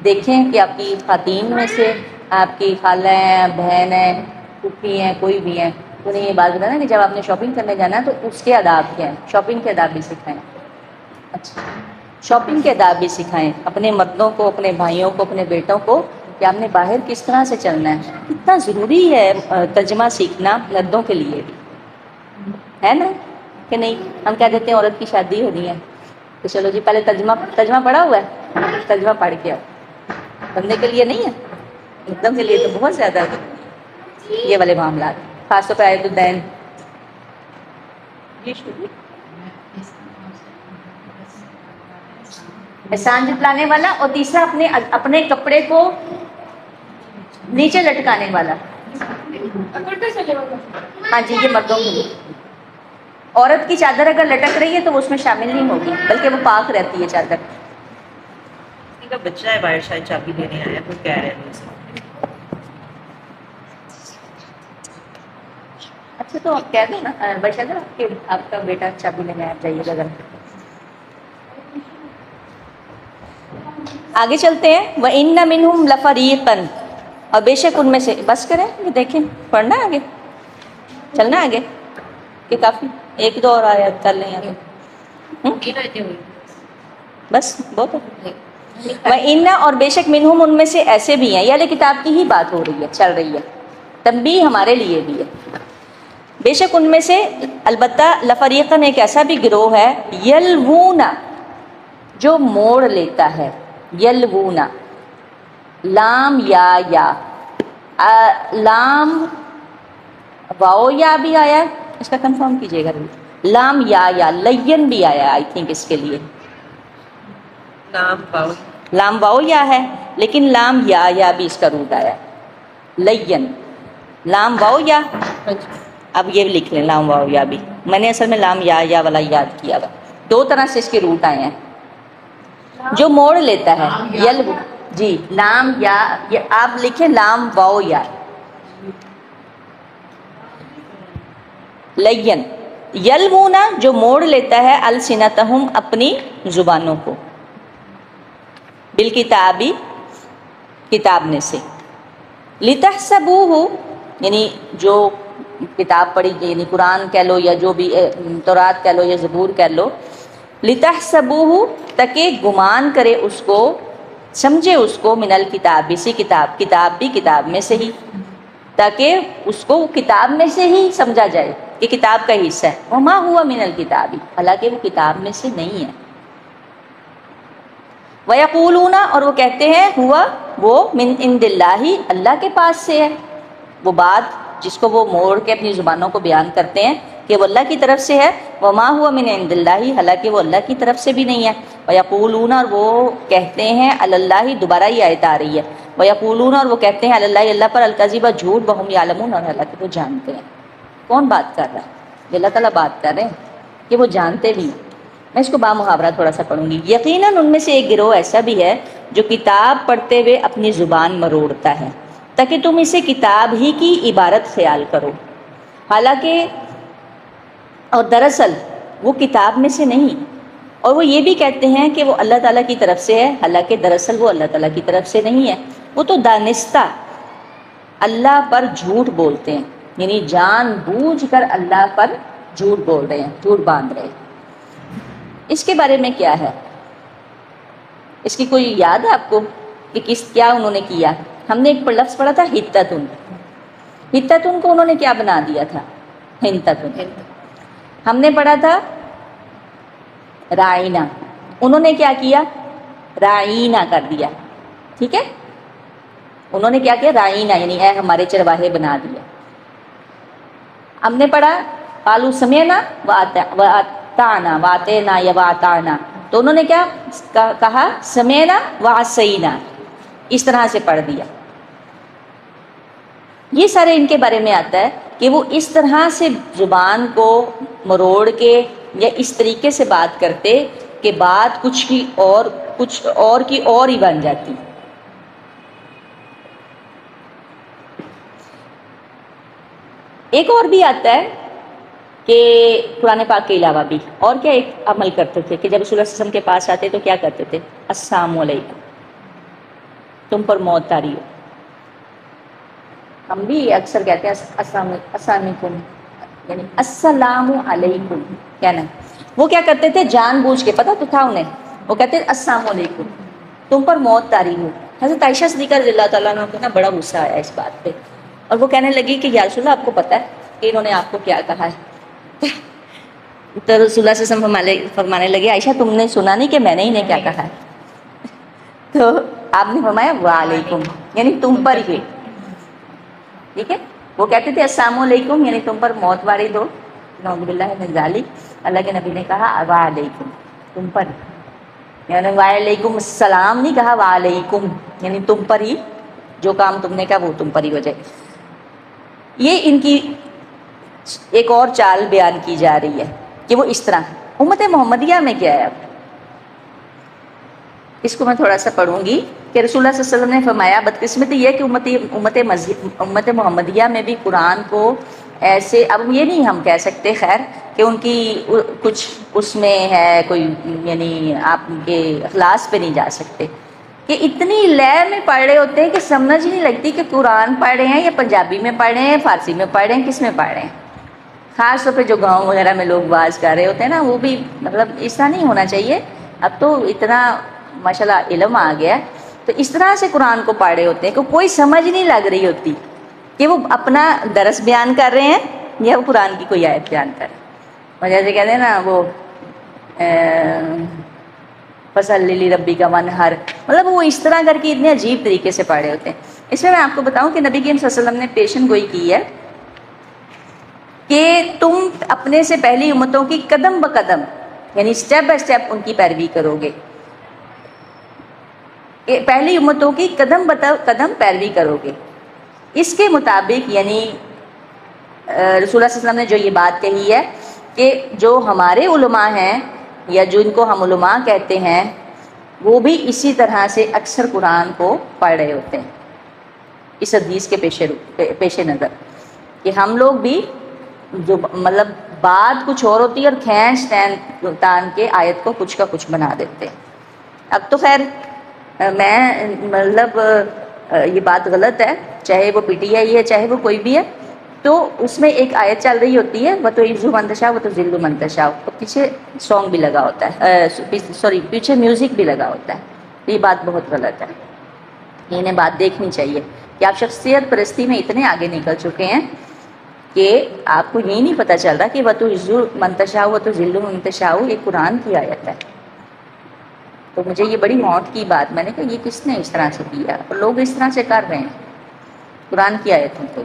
دیکھیں کہ آپ کی خواتین میں سے آپ کی خالہ ہیں، بہن ہیں، پھوپھی ہیں، کوئی بھی ہیں، انہیں یہ بات بتانا کہ جب آپ نے شاپنگ کرنے جانا ہے تو اس کے آداب کیا ہیں، شاپنگ کے آداب بھی سکھائیں. اچھا، شاپنگ کے آداب بھی سکھائیں اپنے مردوں کو، اپنے بھائیوں کو، اپنے بیٹوں کو، کہ آپ نے باہر کس طرح سے چلنا ہے. کتنا ضروری ہے ترجمہ سیکھنا مردوں کے لیے بھی، ہے نا کہ نہیں؟ ہم کہہ دیتے ہیں عورت کی شادی ہونی ہے تو چلو جی پہلے ترجمہ پڑھا ہوا ہے، ترجمہ پڑھ کے آؤ. بندے کے لیے نہیں ہے، مردوں کے لیے تو بہت زیادہ یہ والے معاملات، خاص طور پہ آیت الدین. احسان جتلانے والا، اور تیسرا اپنے کپڑے کو نیچے لٹکانے والا. ہاں جی، یہ مردوں کے لیے. عورت کی چادر اگر لٹک رہی ہے تو وہ اس میں شامل نہیں ہوگی، بلکہ وہ پاک رہتی ہے چادر. کا بچہ ہے باہر، شاید چابی لینے آیا تو کہہ رہے ہیں. اچھا تو آپ کہہ دو نا بشاگر آپ کا بیٹا چابی لینے آ جائیے گا. آگے چلتے ہیں. وَإِنَّ مِنْهُمْ لَفَرِيقًا، اور بے شک ان میں سے، بس کریں یہ دیکھیں، پڑھنا آگے، چلنا آگے کہ کافی 1 2 اور آیات کر لیں آگے. بس بہت ہے. وَإِنَّ، اور بے شک منہم، ان میں سے ایسے بھی ہیں، یہ علیہ کتاب کی ہی بات ہو رہی ہے، چل رہی ہے، تنبیہ ہمارے لیے بھی ہے. بے شک ان میں سے البتہ لفریقاً، ایک ایسا بھی گروہ ہے، یلوون، جو موڑ لیتا ہے. یلوون، لام یا لام واؤ یا بھی آیا ہے، اس کا کنفرم کیجئے گا. لام یا لین بھی آیا آئی تھنک اس کے لیے. لام واؤ یا ہے، لیکن لام یا بھی اس کا روٹ آیا ہے. لین، لام واؤ یا، اب یہ لکھ لیں لام واؤ یا بھی. میں نے اصل میں لام یا والا یاد کیا تھا. 2 طرح سے اس کے روٹ آئے ہیں. جو موڑ لیتا ہے، یل، جی لام یا، آپ لکھیں لام واؤ یا. لین، یلونا جو موڑ لیتا ہے السنتہم اپنی زبانوں کو، بالکتابی کتاب میں سے، لتحسبوہ یعنی جو کتاب پڑھی یعنی قرآن کہہ لو یا جو بھی تورات کہہ لو یا زبور کہہ لو، لتحسبوہ تاکہ گمان کرے اس کو، سمجھے اس کو، من الکتاب اسی کتاب، کتاب بھی کتاب میں سے ہی، تاکہ اس کو کتاب میں سے ہی سمجھا جائے کہ کتاب کا حصہ ہے، وما ہوا من الکتاب، حالانکہ وہ کتاب میں سے نہیں ہے۔ وَيَقُولُونَ اور وہ کہتے ہیں ہوا وہ من عند اللہ، اللہ کے پاس سے ہے، وہ بات جس کو وہ موڑ کے اپنی زبانوں کو بیان کرتے ہیں کہ وہ اللہ کی طرف سے ہے، وما ہوا من عند اللہ، حالانکہ وہ اللہ کی طرف سے بھی نہیں ہے۔ وَيَقُولُونَ اور وہ کہتے ہیں علی اللہ، دوبارہ یہ آیت آ رہی ہے، وَيَقُولُونَ اور وہ کہتے ہیں علی اللہ، اللہ پر، الکذب جھوٹ، وَهُمْ يَعْلَمُونَ اور حالانکہ وہ جانتے ہیں۔ کون بات کر رہا ہے؟ اللہ تعالیٰ بات کر رہے ہیں کہ وہ جانتے بھی ہیں۔ میں اس کو بامحاورہ تھوڑا سا پڑھوں گی۔ یقیناً ان میں سے ایک گروہ ایسا بھی ہے جو کتاب پڑھتے ہوئے اپنی زبان مروڑتا ہے تاکہ تم اسے کتاب ہی کی عبارت خیال کرو، حالانکہ اور دراصل وہ کتاب میں سے نہیں، اور وہ یہ بھی کہتے ہیں کہ وہ اللہ تعالیٰ کی طرف سے ہے، حالانکہ دراصل وہ اللہ تعالیٰ کی طرف سے نہیں ہے۔ وہ تو دانستہ اللہ پر جھوٹ بولتے ہیں، یعنی جان بوجھ کر اللہ پر جھوٹ بول رہے ہیں، جھوٹ باندھ رہے ہیں۔ اس کے بارے میں کیا ہے؟ اس کی کوئی یاد ہے آپ کو کہ کیا انہوں نے کیا؟ ہم نے ایک لفظ پڑھا تھا ہتتن، ہتتن کو انہوں نے کیا بنا دیا تھا؟ ہنتتن۔ ہم نے پڑھا تھا رائنا، انہوں نے کیا کیا؟ رائنا کر دیا، ٹھیک ہے؟ انہوں نے کیا کیا؟ رائنا یعنی اے ہمارے چرواہے بنا دیا۔ ہم نے پڑھا قالوا سمعنا واتعنا، واتعنا یا واتعنا، تو انہوں نے کیا کہا؟ سمعنا وعصینا، اس طرح سے پڑھ دیا۔ یہ سارے ان کے بارے میں آتا ہے کہ وہ اس طرح سے زبان کو مروڑ کے یا اس طریقے سے بات کرتے کہ بات کچھ اور کی اور ہی بن جاتی۔ ایک اور بھی آتا ہے کہ قرآن پاک کے علاوہ بھی اور کیا ایک عمل کرتے تھے کہ جب رسول اللہ صلی اللہ علیہ وسلم کے پاس آتے تو کیا کرتے تھے؟ السلام علیکم، تم پر موت طاری ہو۔ ہم بھی اکثر کہتے ہیں السلام علیکم، یعنی السلام علیکم کہنا۔ وہ کیا کرتے تھے؟ جان بوجھ کے، پتہ تو تھا انہیں، وہ کہتے ہیں السلام علیکم، تم پر موت طاری ہو۔ حضرت عائشہ صدیقہ رضی اللہ تعالیٰ عنہ کو نا بڑا غصہ آیا اس بات پہ، اور وہ کہنے لگی کہ یا رسول اللہ آپ کو پتہ ہے کہ انہوں نے آپ کو کیا کہا ہے؟ تو رسول اللہ صلی اللہ علیہ وسلم فرمانے لگے عائشہ تم نے سنا نہیں کہ میں نے انہیں کیا کہا ہے؟ تو آپ نے فرمایا وعلیکم، یعنی تم پر ہی، ٹھیک ہے؟ وہ کہتے تھے السلام علیکم یعنی تم پر موت وارد ہو، نعوذ باللہ من ذالک۔ اللہ کے نبی نے کہا وعلیکم، تم پر، یعنی وعلیکم السلام نہیں کہا، وعلیکم یعنی تم پر ہی، جو کام تم نے کہا وہ تم پر ہی ہو جائے۔ یہ ان کی ایک اور چال بیان کی جا رہی ہے کہ وہ اس طرح۔ امت محمدیہ میں کیا ہے اب؟ اس کو میں تھوڑا سا پڑھوں گی کہ رسول اللہ صلی اللہ علیہ وسلم نے فرمایا بدقسمتی یہ کہ امت محمدیہ میں بھی قرآن کو ایسے، اب یہ نہیں ہم کہہ سکتے خیر کہ ان کی کچھ اس میں ہے کوئی، یعنی آپ کے اخلاص پہ نہیں جا سکتے، کہ اتنی لے میں پڑھ رہے ہوتے ہیں کہ سمجھ نہیں لگتی کہ قرآن پڑھ رہے ہیں یا پنجابی میں پڑھ رہے ہیں، فارسی میں پڑھ رہے ہیں، کس میں پڑھ رہے ہیں۔ خاص طور پہ جو گاؤں وغیرہ میں لوگ باز کر رہے ہوتے ہیں نا، وہ بھی مطلب اس طرح نہیں ہونا چاہیے۔ اب تو اتنا ماشاءاللہ علم آ گیا، تو اس طرح سے قرآن کو پڑھ رہے ہوتے ہیں کہ کوئی سمجھ نہیں لگ رہی ہوتی کہ وہ اپنا درس بیان کر رہے ہیں یا وہ قرآن کی کوئی آیت بیان کر رہے ہیں۔ اور جیسے کہتے ہیں نا وہ فصلی لربی کا ونہر، مطلب وہ اس طرح کر کے اتنے عجیب طریقے سے پڑھ رہے ہوتے ہیں۔ اس میں آپ کو بتاؤں کہ نبی کریم صلی اللہ علیہ وسلم نے پیشن گوئی کی ہے کہ تم اپنے سے پہلی امتوں کی قدم بقدم، یعنی سٹیپ بائی سٹیپ ان کی پیروی کرو گے، پہلی امتوں کی قدم قدم پیروی کرو گے۔ اس کے مطابق یعنی رسول اللہ صلی اللہ علیہ وسلم نے جو یہ بات کہی ہے کہ جو ہمارے علماء ہیں یا جن کو ہم علماء کہتے ہیں وہ بھی اسی طرح سے اکثر قرآن کو پڑھ رہے ہوتے ہیں، اس حدیث کے پیش نظر کہ ہم لوگ بھی جو مطلب بات کچھ اور ہوتی ہے اور کھینچ تان کے آیت کو کچھ کا کچھ بنا دیتے ہیں۔ اب تو خیر میں مطلب یہ بات غلط ہے، چاہے وہ پی ٹی آئی ہے چاہے وہ کوئی بھی ہے، تو اس میں ایک آیت چل رہی ہوتی ہے وہ تو عزو منتشا وہ تو ذلو منتشا، پیچھے سانگ بھی لگا ہوتا ہے، سوری پیچھے میوزک بھی لگا ہوتا ہے۔ یہ بات بہت غلط ہے، انہیں بات دیکھنی چاہیے کہ آپ شخصیت پرستی میں اتنے آگے نکل چکے ہیں کہ آپ کو یہ نہیں پتہ چل رہا کہ وہ تو عزو منتشا وہ تو ذلو منتشا، یہ قرآن کی آیت ہے۔ تو مجھے یہ بڑی موت کی بات، میں نے کہا یہ کس نے اس طرح سے کیا، اور لوگ اس طرح سے کر رہے ہیں قرآن کی آیتوں کو۔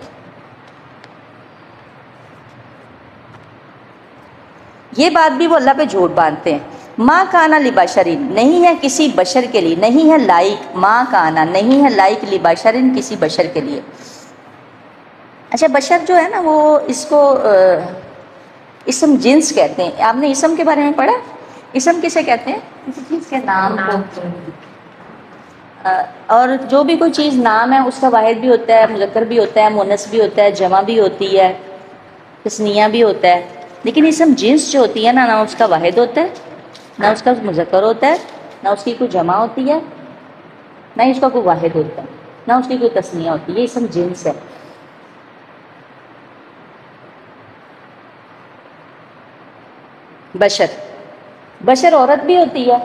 یہ بات بھی وہ اللہ پہ جھوٹ باندھتے ہیں۔ ماں کانا لبشرین، نہیں ہے کسی بشر کے لیے، نہیں ہے لائق، ماں کانا نہیں ہے لائق لبشرین کسی بشر کے لیے۔ اچھا بشر جو ہے نا وہ اس کو اسم جنس کہتے ہیں۔ آپ نے اسم کے بارے میں پڑھا؟ اسم کسے کہتے ہیں؟ کسی چیز کے نام کو، اور جو بھی کوئی چیز نام ہے اس کا واحد بھی ہوتا ہے، مذکر بھی ہوتا ہے، مؤنث بھی ہوتا ہے، جمع بھی ہوتی ہے، تثنیہ بھی ہوتا ہے، لیکن اسم جنس جو ہوتی ہے نا، نہ اس کا واحد ہوتا ہے، نہ اس کا مذکر ہوتا ہے، نہ اس کی کوئی جمع ہوتی ہے، نہ اس کا کوئی واحد ہوتا ہے، نہ اس کی کوئی تثنیہ ہوتی ہے، یہ اسم جنس ہے۔ بشر، بشر عورت بھی ہوتی ہے،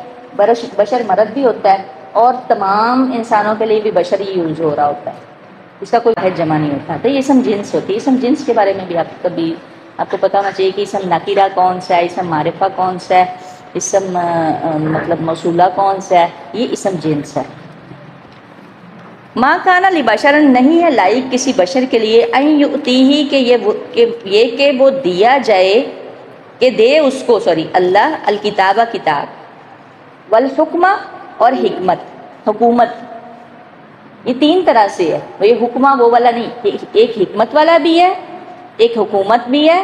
بشر مرد بھی ہوتا ہے، اور تمام انسانوں کے لیے بھی بشر ہی یوز ہو رہا ہوتا ہے، اس کا کوئی واحد جمع نہیں ہوتا۔ تو یہ اسم جنس ہوتی ہے۔ اسم جنس کے بارے میں بھی آپ کو پتہ ہونا چاہیے کہ اسم نکیرہ کون سا ہے، اسم معرفہ کون سا ہے، اسم مطلب موصولہ کون سا ہے، یہ اسم جنس ہے۔ ماں کانا لبشر، نہیں ہے لائق کسی بشر کے لیے، ان یؤتیہ کہ وہ دیا جائے، کہ دے اس کو اللہ الکتابہ کتاب، والحکمہ اور حکمت حکومت، یہ تین طرح سے ہے، وہ یہ حکمہ وہ والا نہیں، ایک حکمت والا بھی ہے، ایک حکومت بھی ہے،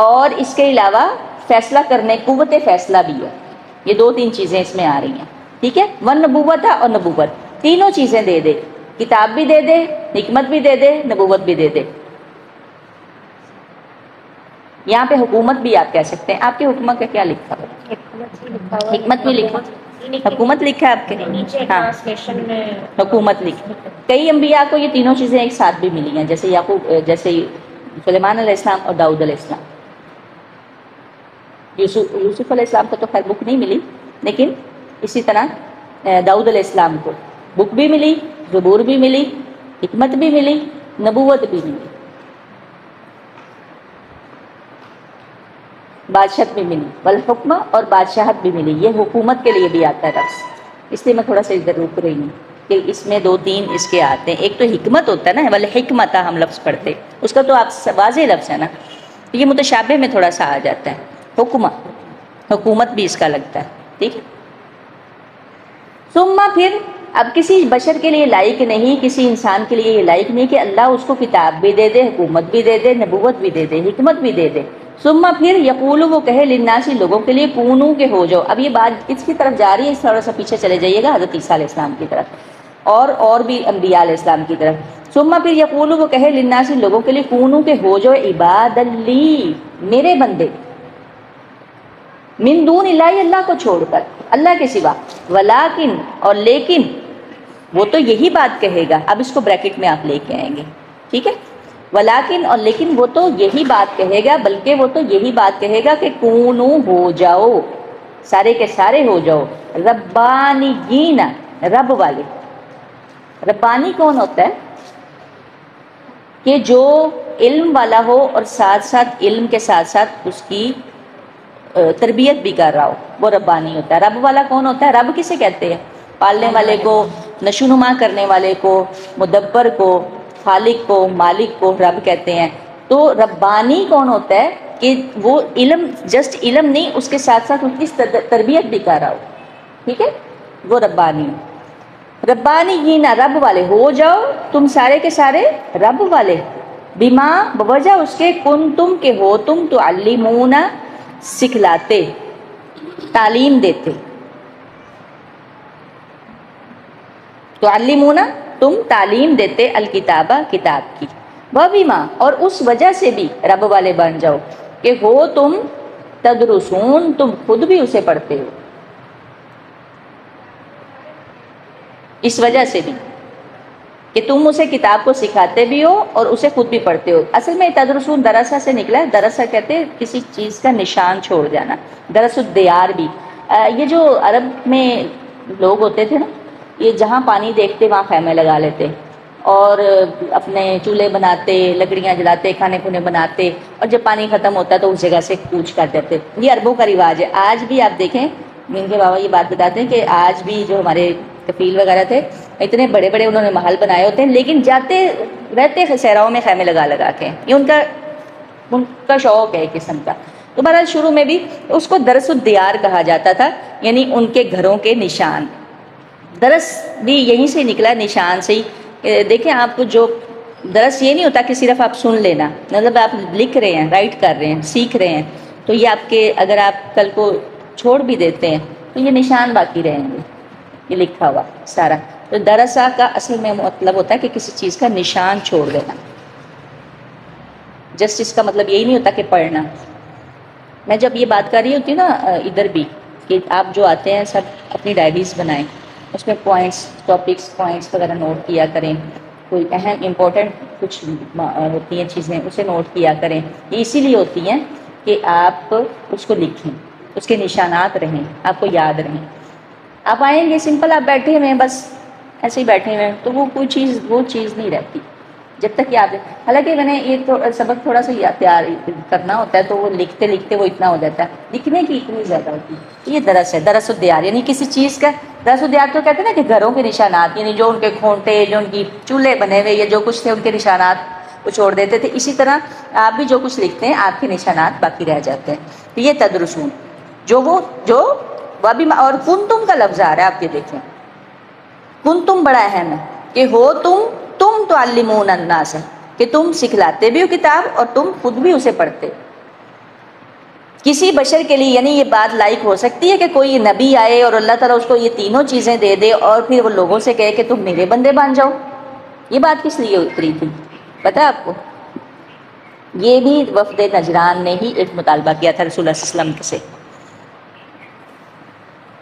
اور اس کے علاوہ فیصلہ کرنے قوت فیصلہ بھی ہے۔ یہ دو تین چیزیں اس میں آ رہی ہیں، ٹھیک ہے۔ نبوت اور نبوت، تینوں چیزیں دے دے، کتاب بھی دے دے، حکمت بھی دے دے، نبوت بھی دے دے۔ یہاں پہ حکومت بھی آپ کہہ سکتے ہیں۔ آپ کے حکمت کا کیا لکھا ہوا؟ حکمت بھی لکھا، حکومت لکھا ہے آپ کے؟ ہاں حکومت لکھی۔ کئی انبیاء کو یہ تینوں چیزیں ایک ساتھ بھی ملی ہیں، جیسے جیسے سلیمان علیہ السلام اور داؤد علیہ السلام۔ یوسف علیہ السلام کو تو خیر بک نہیں ملی، لیکن اسی طرح داؤد علیہ السلام کو بک بھی ملی، زبور بھی ملی، حکمت بھی ملی، نبوت بھی ملی، بادشاہت بھی ملی، والحکمہ اور بادشاہت بھی ملی۔ یہ حکومت کے لیے بھی آتا ہے لفظ، اس لیے میں تھوڑا سا ادھر رک رہی ہوں کہ اس میں دو تین اس کے آتے ہیں۔ ایک تو حکمت ہوتا ہے نا، والحکمت ہم لفظ پڑھتے، اس کا تو آپ واضح لفظ ہے نا، یہ متشابہ میں تھوڑا سا آ جاتا ہے۔ حکمہ، حکومت بھی اس کا لگتا ہے، ٹھیک ہے۔ ثم پھر اب کسی بشر کے لیے لائق نہیں، کسی انسان کے لیے یہ لائق نہیں کہ اللہ اس کو کتاب بھی دے دے، حکومت بھی دے دے، نبوت بھی دے دے، حکمت بھی دے دے۔ ثم پھر یقول وہ کہے للناسی لوگوں کے لیے کونو کے ہو جاؤ۔ اب یہ بات کس کی طرف جا رہی ہے؟ اس تھوڑا سا پیچھے چلے جائیے گا، حضرت عیسیٰ علیہ السلام کی طرف اور بھی انبیاء علیہ السلام کی طرف۔ ثم پھر یقول وہ کہے للناسی لوگوں کے لیے کونو کے ہو جاؤ عباد لی، میرے بندے، من دون اللہ، اللہ کو چھوڑ کر، اللہ کے سوا، ولیکن اور لیکن، وہ تو یہی بات کہے گا، اب اس کو بریکٹ میں آپ لے کے آئیں گے، ٹھیک ہے۔ ولیکن اور لیکن وہ تو یہی بات کہے گا، بلکہ وہ تو یہی بات کہے گا کہ کونو ہو جاؤ، سارے کے سارے ہو جاؤ، ربانیین، رب والے۔ ربانی کون ہوتا ہے؟ کہ جو علم والا ہو اور ساتھ ساتھ علم کے ساتھ ساتھ اس کی تربیت بھی کر رہا ہو، وہ ربانی ہوتا ہے۔ رب والا کون ہوتا ہے؟ رب کسے کہتے ہیں؟ پالنے والے کو، نشوونما کرنے والے کو، مدبر کو، خالق کو، مالک کو رب کہتے ہیں۔ تو ربانی کون ہوتا ہے؟ کہ وہ علم، جسٹ علم نہیں، اس کے ساتھ ساتھ اس کی تربیت بھی کر رہا ہو، ٹھیک ہے، وہ ربانی۔ ربانیین، رب والے ہو جاؤ تم سارے کے سارے رب والے، بما، بوجہ اس کے، کن تم کے ہو تم، تعلمون، سکھلاتے، تعلیم دیتے، تعلمون تم تعلیم دیتے، الکتابہ کتاب کی، وَبِمَا اور اس وجہ سے بھی رب والے بن جاؤ کہ ہو تم تدرسون تم خود بھی اسے پڑھتے ہو، اس وجہ سے بھی کہ تم اسے کتاب کو سکھاتے بھی ہو اور اسے خود بھی پڑھتے ہو۔ اصل میں تدرسون درسہ سے نکلا ہے، درسہ کہتے ہیں کسی چیز کا نشان چھوڑ جانا، درس الدیار بھی۔ یہ جو عرب میں لوگ ہوتے تھے نا، یہ جہاں پانی دیکھتے وہاں خیمے لگا لیتے اور اپنے چولہے بناتے، لکڑیاں جلاتے، کھانے کھونے بناتے، اور جب پانی ختم ہوتا تو اس جگہ سے کوچ کر دیتے۔ یہ عربوں کا رواج ہے۔ آج بھی آپ دیکھیں، ان کے بابا یہ بات بتاتے ہیں کہ آج بھی جو ہمارے کفیل وغیرہ تھے، اتنے بڑے بڑے انہوں نے محل بنائے ہوتے ہیں، لیکن جاتے رہتے صحراؤں میں خیمے لگا لگا کے۔ یہ ان کا شوق ہے ایک قسم کا۔ تو بہرحال شروع میں بھی اس کو درس الدیار کہا جاتا تھا، یعنی ان کے گھروں کے نشان۔ درس بھی یہیں سے نکلا، نشان سے ہی۔ دیکھیں آپ کو جو درس یہ نہیں ہوتا کہ صرف آپ سن لینا، مطلب آپ لکھ رہے ہیں، رائٹ کر رہے ہیں، سیکھ رہے ہیں، تو یہ آپ کے اگر آپ کل کو چھوڑ بھی دیتے ہیں تو یہ نشان باقی رہیں گے، یہ لکھا ہوا سارا۔ تو درسہ کا اصل میں مطلب ہوتا ہے کہ کسی چیز کا نشان چھوڑ دینا۔ جسٹس کا مطلب یہی نہیں ہوتا کہ پڑھنا۔ میں جب یہ بات کر رہی ہوتی ہوں نا ادھر بھی، کہ آپ جو آتے ہیں سب اپنی ڈائریز بنائیں، اس میں پوائنٹس، ٹاپکس، پوائنٹس وغیرہ نوٹ کیا کریں، کوئی اہم امپورٹنٹ کچھ ہوتی ہیں چیزیں اسے نوٹ کیا کریں۔ یہ اسی لیے ہوتی ہیں کہ آپ اس کو لکھیں، اس کے نشانات رہیں، آپ کو یاد رہیں۔ آپ آئیں گے سمپل، آپ بیٹھے ہوئے ہیں، بس ایسے ہی بیٹھے ہوئے ہیں، تو وہ چیز نہیں رہتی جب تک یاد ہے۔ حالانکہ میں نے یہ سبق تھوڑا سا تیار کرنا ہوتا ہے، تو وہ لکھتے لکھتے وہ اتنا ہو جاتا ہے، لکھنے کی اتنی زیادہ ہوتی ہے۔ یہ درس ہے، درس الدیار، یعنی کسی چیز کا درس الدیار تو کہتے ہیں نا کہ گھروں کے نشانات، یعنی جو ان کے کھونٹے، جو ان کی چولہے بنے ہوئے، یا جو کچھ تھے ان کے نشانات وہ چھوڑ دیتے تھے۔ اسی طرح آپ بھی جو کچھ لکھتے ہیں آپ کے نشانات باقی رہ جاتے ہیں۔ تو یہ تدرسون جو وبما اور کنتم کا لفظ آ رہا ہے، آپ یہ دیکھیں، کنتم بڑا اہم ہے کہ ہو تم تعلمون الناس، کہ تم سکھلاتے بھی ہو کتاب اور تم خود بھی اسے پڑھتے۔ کسی بشر کے لیے یعنی یہ بات لائق ہو سکتی ہے کہ کوئی نبی آئے اور اللہ تعالیٰ اس کو یہ تینوں چیزیں دے دے اور پھر وہ لوگوں سے کہے کہ تم میرے بندے بن جاؤ؟ یہ بات کس لیے اتری تھی پتہ ہے آپ کو؟ یہ بھی وفد نجران نے ہی ایک مطالبہ کیا تھا رسول اللہ صلی اللہ علیہ وسلم سے۔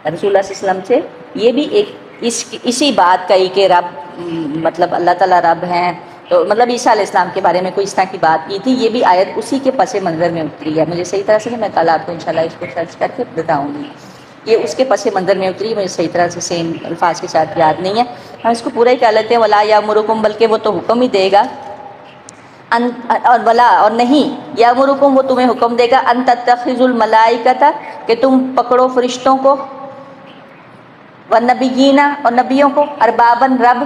رسول اللہ صلی اللہ علیہ وسلم سے یہ بھی ایک اسی بات کا ہی کہ رب مطلب اللہ تعالیٰ رب ہیں، تو مطلب عیسیٰ علیہ السلام کے بارے میں کوئی اس طرح کی بات کی تھی۔ یہ بھی آیت اسی کے پس منظر میں اتری ہے۔ مجھے صحیح طرح سے میں کل آپ کو انشاءاللہ اس کو سرچ کر کے بتاؤں گی، یہ اس کے پس منظر میں اتری، مجھے صحیح طرح سے سیم الفاظ کے ساتھ یاد نہیں ہے، ہم اس کو پورا ہی کہہ لیتے ہیں ولا یامرکم، بلکہ وہ تو حکم ہی دے گا، اور ولا اور نہیں، یامرکم وہ تمہیں حکم دے گا، ان تتخذوا الملائکۃ کہ تم پکڑو فرشتوں کو، والنبیین اور نبیوں کو، اربابن رب،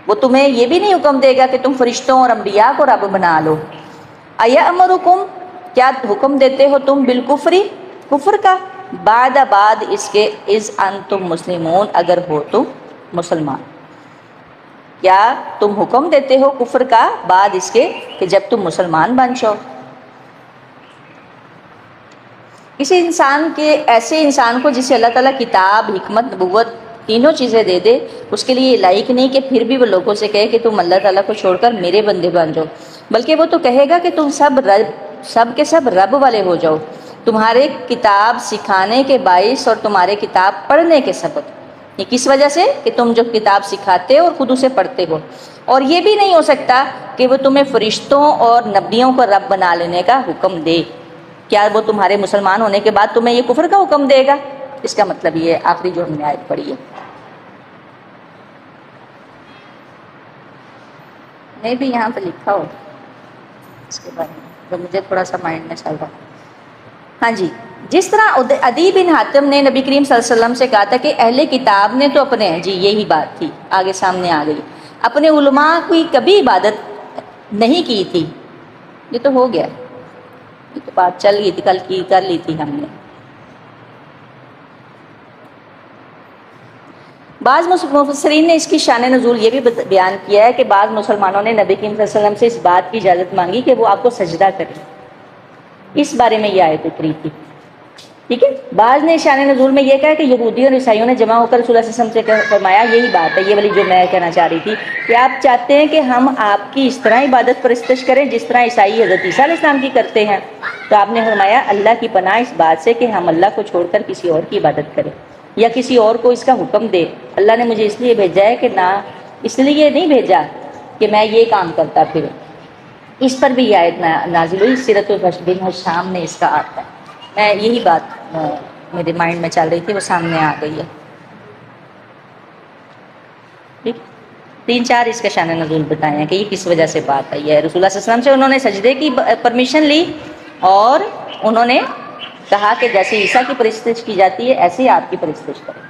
وہ تمہیں یہ بھی نہیں حکم دے گا کہ تم فرشتوں اور انبیاء کو رب بنا لو۔ ایامرکم کیا حکم دیتے ہو تم بالکفری کفر کا، بعد اس کے اذ انتم مسلمون اگر ہو تم مسلمان، کیا تم حکم دیتے ہو کفر کا بعد اس کے کہ جب تم مسلمان بن جاؤ؟ کسی انسان کے ایسے انسان کو جسے اللہ تعالیٰ کتاب، حکمت، نبوت تینوں چیزیں دے دے، اس کے لیے لائق نہیں کہ پھر بھی وہ لوگوں سے کہے کہ تم اللہ تعالیٰ کو چھوڑ کر میرے بندے بن جاؤ، بلکہ وہ تو کہے گا کہ تم سب کے سب رب والے ہو جاؤ، تمہارے کتاب سکھانے کے باعث اور تمہارے کتاب پڑھنے کے سبب۔ یہ کس وجہ سے؟ کہ تم جو کتاب سکھاتے ہو اور خود اسے پڑھتے ہو۔ اور یہ بھی نہیں ہو سکتا کہ وہ تمہیں فرشتوں اور نبیوں کو رب بنا لینے کا حکم دے۔ کیا وہ تمہارے مسلمان ہونے کے بعد تمہیں یہ کفر کا حکم دے گا؟ اس کا مطلب یہ ہے آخری جو ہم نے آیت پڑھی ہے۔ میں بھی یہاں پہ لکھا ہو اس کے بارے میں، تو مجھے تھوڑا سا مائنڈ میں چل رہا۔ ہاں جی، جس طرح عدی بن حاتم نے نبی کریم صلی اللہ علیہ وسلم سے کہا تھا کہ اہل کتاب نے تو اپنے، جی یہی بات تھی، آگے سامنے آ گئی، اپنے علماء کی کبھی عبادت نہیں کی تھی۔ یہ تو ہو گیا، یہ تو بات چل گئی تھی، کل کی کر لی تھی ہم نے۔ بعض مفسرین نے اس کی شان نزول یہ بھی بیان کیا ہے کہ بعض مسلمانوں نے نبی کریم صلی اللہ علیہ وسلم سے اس بات کی اجازت مانگی کہ وہ آپ کو سجدہ کریں، اس بارے میں یہ آیت اتری تھی۔ ٹھیک ہے. بعض نے شان نزول میں یہ کہا کہ یہودیوں اور عیسائیوں نے جمع ہو کر رسول اللہ صلی اللہ علیہ وسلم سے فرمایا یہی بات ہے، یہ والی جو میں کہنا چاہ رہی تھی کہ آپ چاہتے ہیں کہ ہم آپ کی اس طرح عبادت پرستش کریں جس طرح عیسائی حضرت عیسیٰ علیہ السلام کی کرتے ہیں. تو آپ نے فرمایا اللہ کی پناہ اس بات سے کہ ہم اللہ کو چھوڑ کر کسی اور کی عبادت کریں یا کسی اور کو اس کا حکم دے. اللہ نے مجھے اس لیے بھیجا ہے کہ نہ اس لیے نہیں بھیجا کہ میں یہ کام کرتا پھروں. اس پر بھی یہ آیت نازل ہوئی. سیرت بن ہشام میں اس کا آتا ہے. میں یہی بات میرے مائنڈ میں چل رہی تھی، وہ سامنے آ گئی ہے. ٹھیک، 3-4 اس کا شان نزول بتائے ہیں کہ یہ کس وجہ سے بات آئی ہے. رسول اللہ صلی اللہ علیہ وسلم سے انہوں نے سجدے کی پرمیشن لی اور انہوں نے کہا کہ جیسے عیسیٰ کی پرستش کی جاتی ہے ایسے ہی آپ کی پرستش کریں.